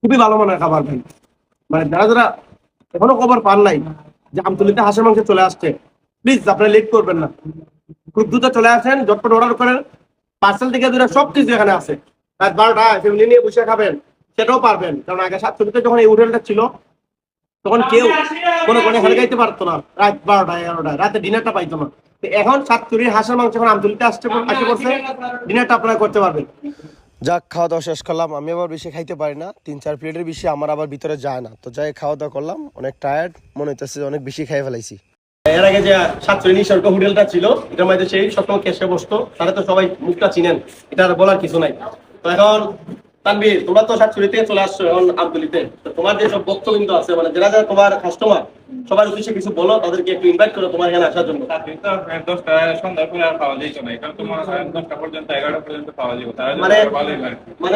খুবই ভালো মানের খাবার ভাই। মানে যারা যারা এখনো খবর পান নাই যে আমতলিতে হাঁসের মাংস চলে আসছে, প্লিজ আপনারা লেট করবেন না, খুব দ্রুত চলে আসেন, ঝটপট অর্ডার করেন। পার্সেল থেকে দূরে সবকিছু এখানে আছে। রাত 12টায় ফ্যামিলি নিয়ে বসে খাবেন, সেটাও পারবেন। কারণ আগে সাতচল্লিশে যখন এই হোটেলটা ছিল তখন কেউ মনে করে এখানে খাইতে পারতো না, রাত 12টা 11টায় রাতে ডিনারটা পাইতো না। তো এখন সাতচুরি হাঁসের মাংস এখন আমতলিতে আসতে পড়ছে, ডিনারটা আপনারা করতে পারবেন। যাক, খাওয়া দাওয়া শেষ করলাম। আমি আবার বেশি খাইতে পারি না, 3-4 প্লেটের বেশি আমার আবার ভিতরে যায় না। তো যাই খাওয়া দাওয়া করলাম, অনেক টায়ার্ড মনে হইতেছে, অনেক বেশি খাই ফেলাইছি। এর আগে যে সাতচুরি নিসর্গ হোটেলটা ছিল, এটার মধ্যে সেই সবসময় কেসে বসতো, তারা তো সবাই মুখটা চিনেন, এটা আর বলার কিছু নাই। তো এখন তানভীর, তোমরা তো সাতচুরি থেকে চলে আসছো এখন আমতলিতে, তো তোমার যে সব বক্তব্য আছে, মানে যারা যারা তোমার কাস্টমার, সবার উদ্দেশ্যে কিছু বলো, তাদেরকে একটু ইনভাইট করো তোমার এখানে আসার জন্য। তো 10টা সন্ধ্যার পরে আর পাওয়া যেত না, এটা তো মনে হয় 10টা পর্যন্ত 11টা পর্যন্ত পাওয়া যেত, তারা মানে ভালোই লাগে। মানে